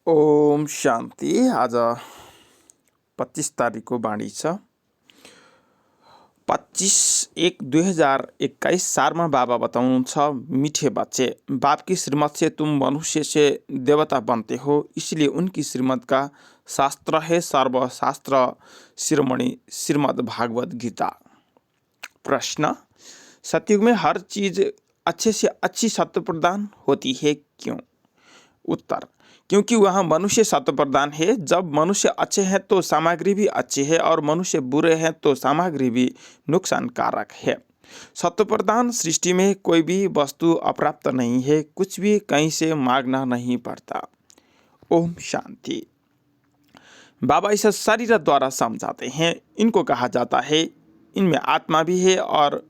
ओम शान्ति। आज 25 तारिकको बाणी छ। 25/1/2021 सारमा बाबा बताउनुहुन्छ, मीठे बच्चे, बाप की श्रीमत से तुम मनुष्य से देवता बनते हो, इसलिए उनकी श्रीमत का शास्त्र है सर्वशास्त्र शिरोमणि श्रीमद् भागवत गीता। प्रश्न: सतयुग में हर चीज अच्छे से अच्छी सत्य प्रदान होती है, क्यों? उत्तर: क्योंकि वहाँ मनुष्य सत्य प्रदान है। जब मनुष्य अच्छे हैं तो सामग्री भी अच्छी है, और मनुष्य बुरे हैं तो सामग्री भी नुकसानकारक है। सत्य प्रदान सृष्टि में कोई भी वस्तु अप्राप्त नहीं है, कुछ भी कहीं से मांगना नहीं पड़ता। ओम शांति। बाबा इसे शरीर द्वारा समझाते हैं। इनको कहा जाता है, इनमें आत्मा भी है, और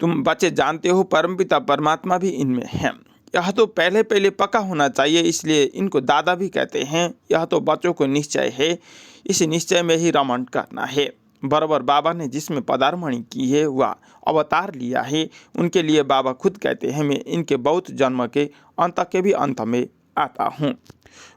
तुम बच्चे जानते हो परमपिता परमात्मा भी इनमें है। यह तो पहले पहले पक्का होना चाहिए, इसलिए इनको दादा भी कहते हैं। यह तो बच्चों को निश्चय है, इस निश्चय में ही रमण करना है। बराबर बाबा ने जिसमें पदार्पण की है वह अवतार लिया है। उनके लिए बाबा खुद कहते हैं, मैं इनके बहुत जन्म के अंत के भी अंत में आता हूँ।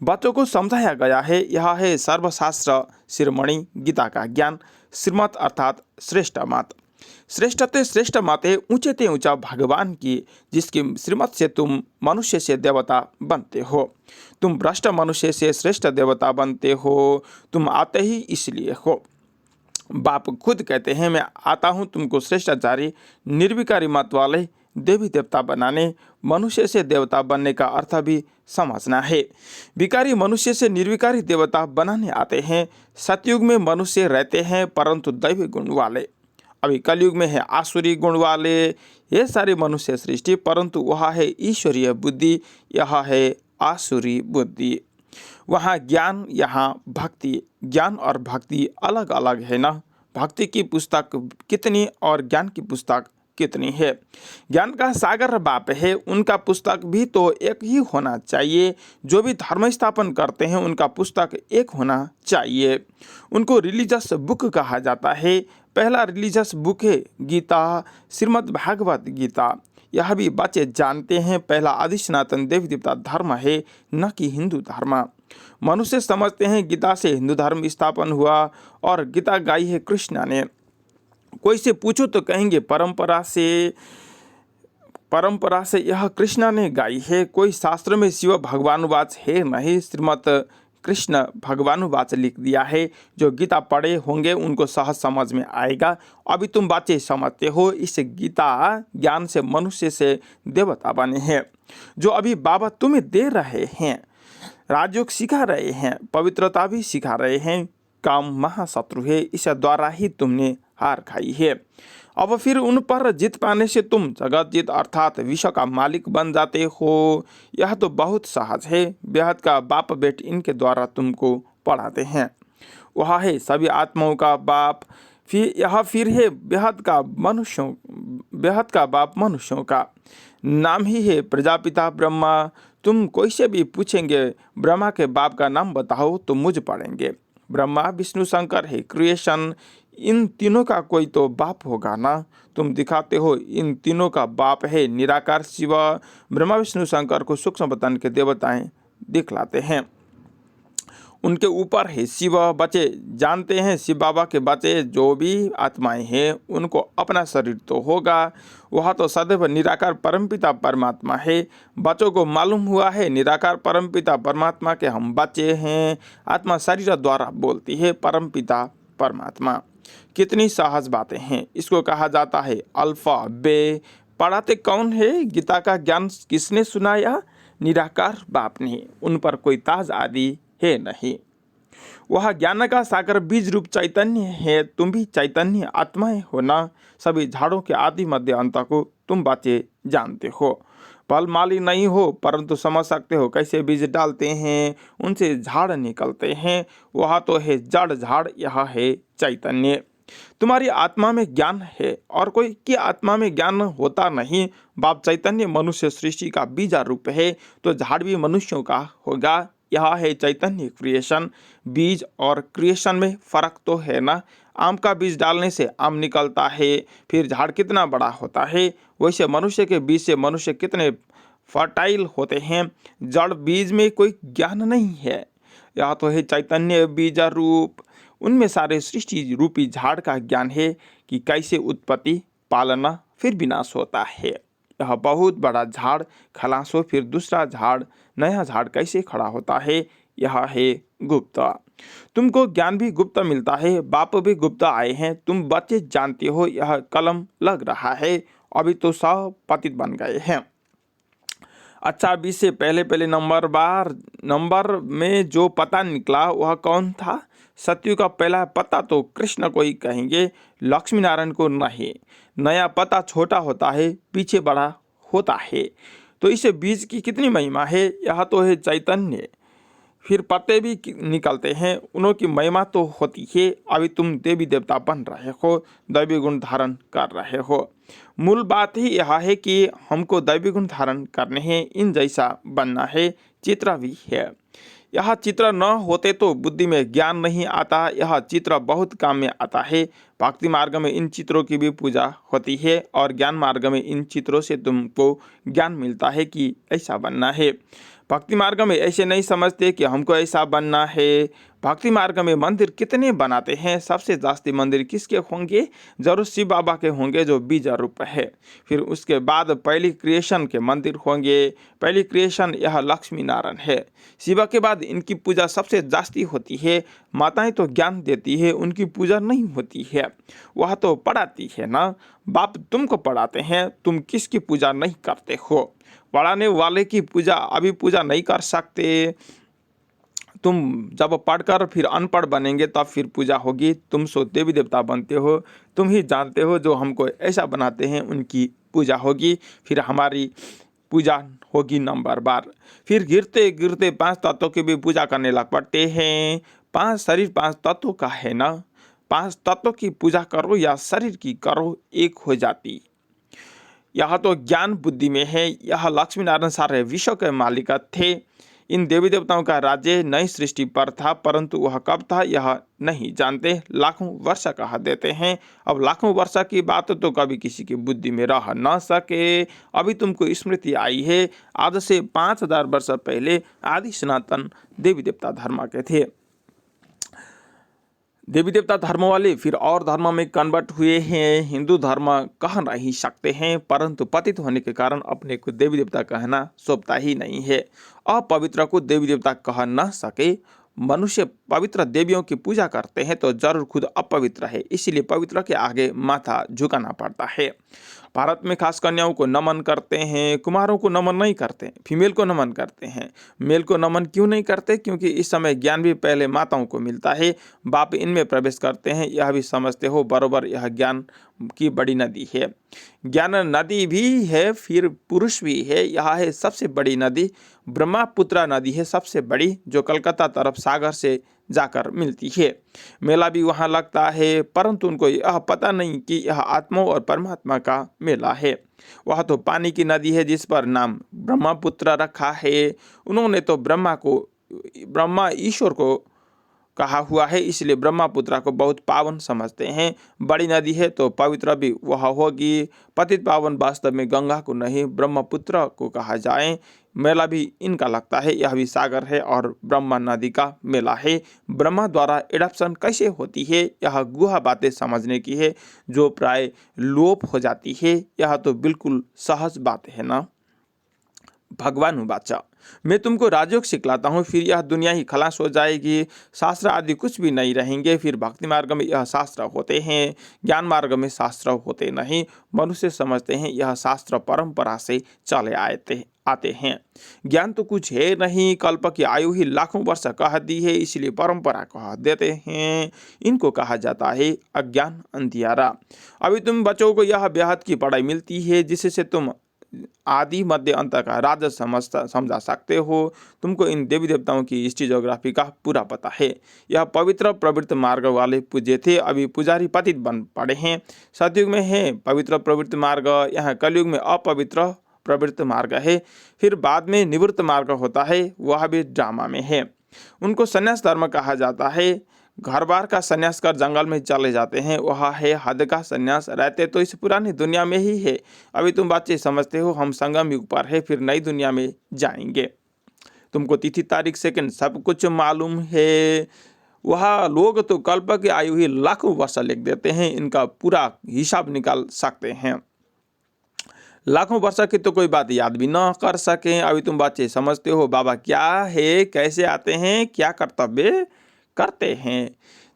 बच्चों को समझाया गया है, यह है सर्वशास्त्र शिरोमणि गीता का ज्ञान। श्रीमत अर्थात श्रेष्ठ मत। श्रेष्ठते श्रेष्ठ मत है, ऊंचे ते ऊंचा भगवान की, जिसकी श्रीमत से तुम मनुष्य से देवता बनते हो। तुम भ्रष्ट मनुष्य से श्रेष्ठ देवता बनते हो, तुम आते ही इसलिए हो। बाप खुद कहते हैं, मैं आता हूँ तुमको श्रेष्ठाचारी निर्विकारी मत वाले देवी देवता बनाने। मनुष्य से देवता बनने का अर्थ भी समझना है। विकारी मनुष्य से निर्विकारी देवता बनाने आते हैं। सतयुग में मनुष्य रहते हैं, परंतु दैवी गुण वाले। अभी कलयुग में है आसुरी गुण वाले। ये सारी मनुष्य सृष्टि, परंतु वह है ईश्वरीय बुद्धि, यह है आसुरी बुद्धि। वहाँ ज्ञान, यहाँ भक्ति। ज्ञान और भक्ति अलग अलग है ना। भक्ति की पुस्तक कितनी और ज्ञान की पुस्तक कितनी है। ज्ञान का सागर बाप है, उनका पुस्तक भी तो एक ही होना चाहिए। जो भी धर्म स्थापन करते हैं उनका पुस्तक एक होना चाहिए। उनको रिलीजियस बुक कहा जाता है। पहला रिलीजियस बुक है गीता, श्रीमद् भागवत गीता। यह भी बच्चे जानते हैं, पहला आदि सनातन देवी देवता धर्म है, न कि हिंदू धर्म। मनुष्य समझते हैं गीता से हिंदू धर्म स्थापन हुआ, और गीता गाई है कृष्ण ने। कोई से पूछो तो कहेंगे परंपरा से यह कृष्ण ने गाई है। कोई शास्त्र में शिव भगवानुवाच है नहीं, श्रीमद् कृष्ण भगवानुवाच लिख दिया है। जो गीता पढ़े होंगे उनको सहज समझ में आएगा। अभी तुम बच्चे समझते हो, इस गीता ज्ञान से मनुष्य से देवता बने हैं। जो अभी बाबा तुम्हें दे रहे हैं, राजयोग सिखा रहे हैं, पवित्रता भी सिखा रहे हैं। काम महाशत्रु है, इस द्वारा ही तुमने हार खाई है। अब फिर उन पर जीत पाने से तुम जगत जीत अर्थात विश्व का मालिक बन जाते हो। यह तो बहुत सहज है। बेहद का बाप बेट इनके द्वारा तुमको पढ़ाते हैं। वह है सभी आत्माओं का बाप। फिर है बेहद का बाप मनुष्यों का। नाम ही है प्रजापिता ब्रह्मा। तुम कोई से भी पूछेंगे ब्रह्मा के बाप का नाम बताओ तो मुझ पढ़ेंगे। ब्रह्मा विष्णु शंकर है क्रिएशन। इन तीनों का कोई तो बाप होगा ना। तुम दिखाते हो इन तीनों का बाप है निराकार शिव। ब्रह्मा विष्णु शंकर को सूक्ष्म वतन के देवताएं दिखलाते हैं। उनके ऊपर है शिव। बच्चे जानते हैं शिव बाबा के बच्चे जो भी आत्माएं हैं उनको अपना शरीर तो होगा। वह तो सदैव निराकार परमपिता परमात्मा है। बच्चों को मालूम हुआ है निराकार परमपिता परमात्मा के हम बच्चे हैं। आत्मा शरीर द्वारा बोलती है परमपिता परमात्मा। कितनी सहज बातें हैं। इसको कहा जाता है अल्फा बे। पढ़ाते कौन है? गीता का ज्ञान किसने सुनाया? निराकार बाप ने। उन पर कोई ताज आदि है नहीं। वह ज्ञान का सागर बीज रूप चैतन्य है। तुम भी चैतन्य आत्माएं हो ना। सभी झाड़ों के आदि मध्य अंत को तुम बच्चे जानते हो। फल माली नहीं हो, परंतु समझ सकते हो कैसे बीज डालते हैं, उनसे झाड़ निकलते हैं। वह तो है जड़ झाड़, यह है चैतन्य। तुम्हारी आत्मा में ज्ञान है, और कोई की आत्मा में ज्ञान होता नहीं। बाप चैतन्य मनुष्य सृष्टि का बीजा रूप है, तो झाड़ भी मनुष्यों का होगा। यह है चैतन्य क्रिएशन। बीज और क्रिएशन में फर्क तो है ना। आम का बीज डालने से आम निकलता है, फिर झाड़ कितना बड़ा होता है। वैसे मनुष्य के बीज से मनुष्य कितने फर्टाइल होते हैं। जड़ बीज में कोई ज्ञान नहीं है, यह तो है चैतन्य बीज रूप। उनमें सारे सृष्टि रूपी झाड़ का ज्ञान है कि कैसे उत्पत्ति, पालना, फिर विनाश होता है। यह बहुत बड़ा झाड़ खलास हो, फिर दूसरा झाड़, नया झाड़ कैसे खड़ा होता है, यह है गुप्त। तुमको ज्ञान भी गुप्त मिलता है, बाप भी गुप्त आए हैं। तुम बच्चे जानते हो यह कलम लग रहा है, अभी तो सब पतित बन गए हैं। अच्छा, 20 से पहले नंबर में जो पता निकला वह कौन था? सत्यु का पहला पता तो कृष्ण को ही कहेंगे, लक्ष्मी नारायण को नहीं। नया पता छोटा होता है, पीछे बड़ा होता है। तो इस बीज की कितनी महिमा है, यह तो है चैतन्य। फिर पत्ते भी निकलते हैं, उनकी महिमा तो होती है। अभी तुम देवी देवता बन रहे हो, दैवी गुण धारण कर रहे हो। मूल बात ही यह है कि हमको दैवी गुण धारण करने हैं, इन जैसा बनना है। चित्र भी है, यह चित्र न होते तो बुद्धि में ज्ञान नहीं आता। यह चित्र बहुत काम में आता है। भक्ति मार्ग में इन चित्रों की भी पूजा होती है और ज्ञान मार्ग में इन चित्रों से तुमको ज्ञान मिलता है कि ऐसा बनना है। भक्ति मार्ग में ऐसे नहीं समझते कि हमको ऐसा बनना है। भक्ति मार्ग में मंदिर कितने बनाते हैं, सबसे जास्ती मंदिर किसके होंगे? जरूर शिव बाबा के होंगे जो बीज रूप है। फिर उसके बाद पहली क्रिएशन के मंदिर होंगे। पहली क्रिएशन यह लक्ष्मी नारायण है। शिवा के बाद इनकी पूजा सबसे जास्ती होती है। माताएं तो ज्ञान देती है, उनकी पूजा नहीं होती है, वह तो पढ़ाती है ना। बाप तुमको पढ़ाते हैं, तुम किसकी पूजा नहीं करते हो? पढ़ाने वाले की पूजा अभी पूजा नहीं कर सकते। तुम जब पढ़कर फिर अनपढ़ बनेंगे तब फिर पूजा होगी। तुम सो देवी देवता बनते हो, तुम ही जानते हो। जो हमको ऐसा बनाते हैं उनकी पूजा होगी, फिर हमारी पूजा होगी नंबर बार। फिर गिरते गिरते 5 तत्वों की भी पूजा करने लग पड़ते हैं। 5 शरीर 5 तत्वों का है ना। 5 तत्वों की पूजा करो या शरीर की करो, एक हो जाती। यह तो ज्ञान बुद्धि में है। यह लक्ष्मी नारायण सारे विश्व के मालिक थे। इन देवी देवताओं का राज्य नई सृष्टि पर था, परंतु वह कब था यह नहीं जानते। लाखों वर्ष कहा देते हैं। अब लाखों वर्ष की बात तो कभी किसी की बुद्धि में रह न सके। अभी तुमको स्मृति आई है, आज से 5000 वर्ष पहले आदि सनातन देवी देवता धर्म के थे। देवी देवता धर्म वाले फिर और धर्म में कन्वर्ट हुए हैं। हिंदू धर्म कह नहीं सकते हैं, परंतु पतित होने के कारण अपने को देवी देवता कहना शोभता ही नहीं है। अपवित्र को देवी देवता कह न सके। मनुष्य पवित्र देवियों की पूजा करते हैं तो जरूर खुद अपवित्र है, इसीलिए पवित्र के आगे माथा झुकाना पड़ता है। भारत में खास कन्याओं को नमन करते हैं, कुमारों को नमन नहीं करते, फीमेल को नमन करते हैं। मेल को नमन क्यों नहीं करते? क्योंकि इस समय ज्ञान भी पहले माताओं को मिलता है, बाप इनमें प्रवेश करते हैं। यह भी समझते हो बरोबर, यह ज्ञान की बड़ी नदी है। ज्ञान नदी भी है, फिर पुरुष भी है। यह है सबसे बड़ी नदी, ब्रह्मपुत्रा नदी है सबसे बड़ी, जो कलकत्ता तरफ सागर से जाकर मिलती है। मेला भी वहाँ लगता है, परंतु उनको यह पता नहीं कि यह आत्मा और परमात्मा का मेला है। वह तो पानी की नदी है जिस पर नाम ब्रह्मपुत्र रखा है। उन्होंने तो ब्रह्मा ईश्वर को कहा हुआ है, इसलिए ब्रह्मपुत्र को बहुत पावन समझते हैं। बड़ी नदी है तो पवित्र भी वह होगी। पतित पावन वास्तव में गंगा को नहीं ब्रह्मपुत्र को कहा जाए। मेला भी इनका लगता है, यह भी सागर है और ब्रह्मा नदी का मेला है। ब्रह्मा द्वारा एडॉप्शन कैसे होती है, यह गुहा बातें समझने की है, जो प्राय लोप हो जाती है। यह तो बिल्कुल सहज बात है ना। भगवान वाचा, मैं तुमको राजयोग सिखलाता हूँ, फिर यह दुनिया ही खलास हो जाएगी। शास्त्र आदि कुछ भी नहीं रहेंगे। फिर भक्ति मार्ग में यह शास्त्र होते हैं, ज्ञान मार्ग में शास्त्र होते नहीं। मनुष्य समझते हैं यह शास्त्र परंपरा से चले आते हैं। ज्ञान तो कुछ है नहीं, कल्प की आयु ही लाखों वर्ष कह दी है, इसलिए परंपरा कह देते हैं। इनको कहा जाता है अज्ञान अंधियारा। अभी तुम बच्चों को यह बेहद की पढ़ाई मिलती है, जिससे तुम आदि मध्य अंत का राज समझा सकते हो। तुमको इन देवी देवताओं की हिस्ट्री ज्योग्राफी का पूरा पता है। यह पवित्र प्रवृत्त मार्ग वाले पूज्य थे, अभी पुजारी पतित बन पड़े हैं। सतयुग में है पवित्र प्रवृत्त मार्ग, यहाँ कलयुग में अपवित्र प्रवृत्त मार्ग है। फिर बाद में निवृत्त मार्ग होता है, वह भी ड्रामा में है। उनको संन्यास धर्म कहा जाता है। घर बार का संन्यास कर जंगल में चले जाते हैं, वह है हद का संन्यास। रहते तो इस पुरानी दुनिया में ही है। अभी तुम बच्चे समझते हो हम संगम युग पर है, फिर नई दुनिया में जाएंगे। तुमको तिथि तारीख सेकंड सब कुछ मालूम है। वह लोग तो कल्प की आयु ही लाखों वर्ष लिख देते हैं, इनका पूरा हिसाब निकाल सकते हैं। लाखों वर्ष की तो कोई बात याद भी न कर सके। अभी तुम बच्चे समझते हो बाबा क्या है, कैसे आते हैं, क्या कर्तव्य करते हैं।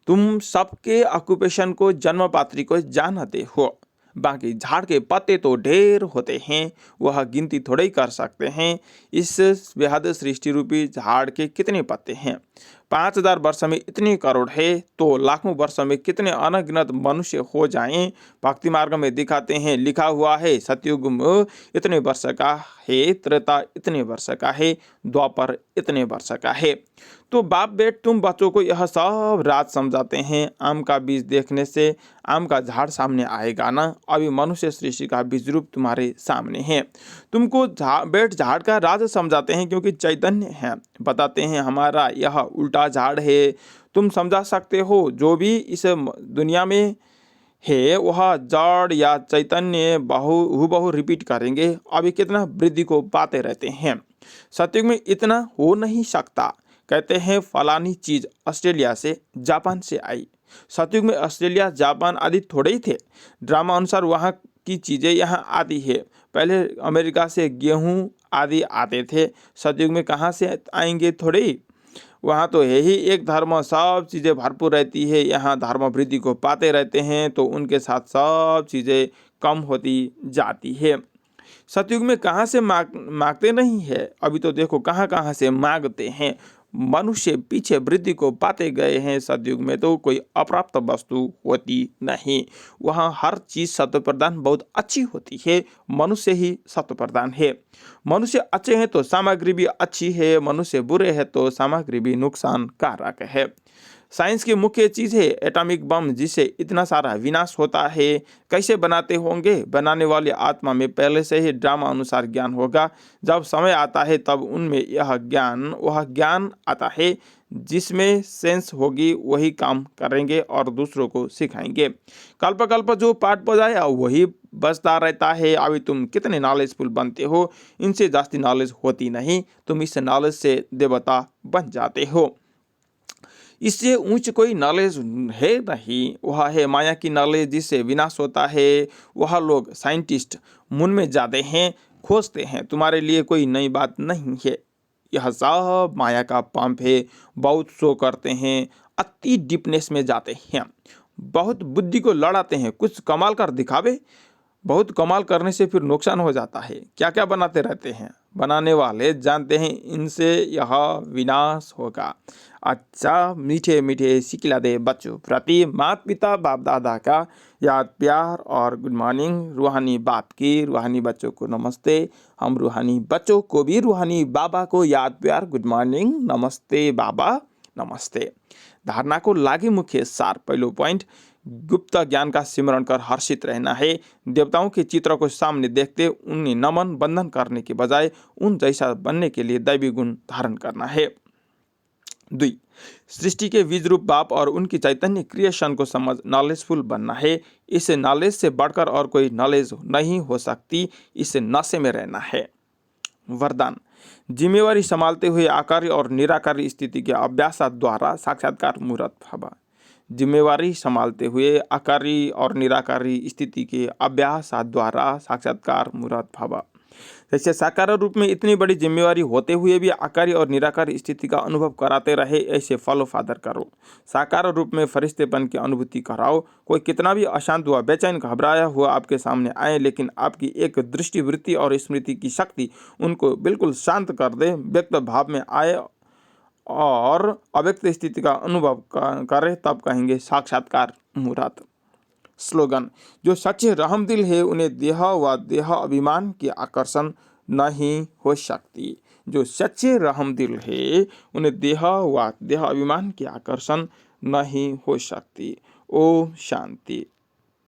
तुम सबके ऑक्यूपेशन को, जन्म पात्री को जानते हो। बाकी झाड़ के पत्ते तो ढेर होते हैं, वह गिनती थोड़े ही कर सकते हैं। इस बेहद सृष्टि रूपी झाड़ के कितने पत्ते हैं? 5000 वर्ष में इतने करोड़ है तो लाखों वर्ष में कितने अनगिनत मनुष्य हो जाएं। भक्ति मार्ग में दिखाते हैं, लिखा हुआ है सतयुग में इतने वर्ष का है, त्रेता इतने वर्ष का है, द्वापर इतने वर्ष का है। तो बाप बेट तुम बच्चों को यह सब राज समझाते हैं। आम का बीज देखने से आम का झाड़ सामने आएगा ना। अभी मनुष्य सृष्टि का बीज रूप तुम्हारे सामने है। तुमको बेट झाड़ का राज समझाते हैं क्योंकि चैतन्य है। बताते हैं हमारा यह उल्टा झाड़ है। तुम समझा सकते हो जो भी इस दुनिया में है वह जड़ या चैतन्य बहु रिपीट करेंगे। अभी कितना वृद्धि को पाते रहते हैं। सतयुग में इतना हो नहीं सकता। कहते हैं फलानी चीज ऑस्ट्रेलिया से, जापान से आई। सतयुग में ऑस्ट्रेलिया, जापान आदि थोड़े ही थे। ड्रामा अनुसार वहाँ की चीजें यहाँ आती है। पहले अमेरिका से गेहूं आदि आते थे। सतयुग में कहाँ से आएंगे, थोड़े ही। वहाँ तो है ही एक धर्म, सब चीज़ें भरपूर रहती है। यहाँ धर्म वृद्धि को पाते रहते हैं तो उनके साथ सब चीज़ें कम होती जाती है। सतयुग में कहाँ से मांगते नहीं है। अभी तो देखो कहाँ कहाँ से मांगते हैं। मनुष्य पीछे वृद्धि को पाते गए हैं। सतयुग में तो कोई अप्राप्त वस्तु होती नहीं। वहाँ हर चीज सत्व प्रदान बहुत अच्छी होती है। मनुष्य ही सत्व प्रदान है। मनुष्य अच्छे हैं तो सामग्री भी अच्छी है, मनुष्य बुरे हैं तो सामग्री भी नुकसान कारक है। साइंस की मुख्य चीज़ है एटॉमिक बम, जिससे इतना सारा विनाश होता है। कैसे बनाते होंगे? बनाने वाली आत्मा में पहले से ही ड्रामा अनुसार ज्ञान होगा। जब समय आता है तब उनमें वह ज्ञान आता है। जिसमें सेंस होगी वही काम करेंगे और दूसरों को सिखाएंगे। कल्प कल्प जो पाठ बजाया वही बजता रहता है। अभी तुम कितने नॉलेजफुल बनते हो, इनसे जास्ती नॉलेज होती नहीं। तुम इस नॉलेज से देवता बन जाते हो। इससे ऊंच कोई नॉलेज है नहीं। वह है माया की नॉलेज, जिससे विनाश होता है। वह लोग साइंटिस्ट मून में जाते हैं, खोजते हैं। तुम्हारे लिए कोई नई बात नहीं है। यह सब माया का पंप है। बहुत शो करते हैं, अति डीपनेस में जाते हैं, बहुत बुद्धि को लड़ाते हैं, कुछ कमाल कर दिखावे। बहुत कमाल करने से फिर नुकसान हो जाता है। क्या क्या बनाते रहते हैं। बनाने वाले जानते हैं इनसे यह विनाश होगा। अच्छा, मीठे मीठे सिखला दे बच्चों प्रति माता पिता बाप दादा का याद प्यार और गुड मॉर्निंग। रूहानी बाप की रूहानी बच्चों को नमस्ते। हम रूहानी बच्चों को भी रूहानी बाबा को याद प्यार गुड मॉर्निंग, नमस्ते बाबा, नमस्ते। धारणा को लागे मुख्य सार। पहलो पॉइंट, गुप्त ज्ञान का सिमरण कर हर्षित रहना है। देवताओं के चित्र को सामने देखते उन्हें नमन बंधन करने के बजाय उन जैसा बनने के लिए दैवी गुण धारण करना है। 2, सृष्टि के बीज रूप बाप और उनकी चैतन्य क्रिएशन को समझ नॉलेजफुल बनना है। इस नॉलेज से बढ़कर और कोई नॉलेज नहीं हो सकती। इस नशे में रहना है। वरदान, जिम्मेवारी संभालते हुए आकारी और निराकारी स्थिति के अभ्यास द्वारा साक्षात्कार मूर्त भव। जिम्मेवारी संभालते हुए आकारी और निराकारी स्थिति के अभ्यास द्वारा साक्षात्कार मूर्त भव। जैसे साकार रूप में इतनी बड़ी जिम्मेवारी होते हुए भी आकारी और निराकारी स्थिति का अनुभव कराते रहे, ऐसे फॉलो फादर करो। साकार रूप में फरिश्तेपन की अनुभूति कराओ। कोई कितना भी अशांत हुआ, बेचैन, घबराया हुआ आपके सामने आए, लेकिन आपकी एक दृष्टि, वृत्ति और स्मृति की शक्ति उनको बिल्कुल शांत कर दे। व्यक्त भाव में आए और अव्यक्त स्थिति का अनुभव करें, तब कहेंगे साक्षात्कार मूर्त। स्लोगन, जो सच्चे रहमदिल है उन्हें देह व देह अभिमान की आकर्षण नहीं हो सकती। जो सच्चे रहमदिल है उन्हें देह व देह अभिमान की आकर्षण नहीं हो सकती। ओम शांति।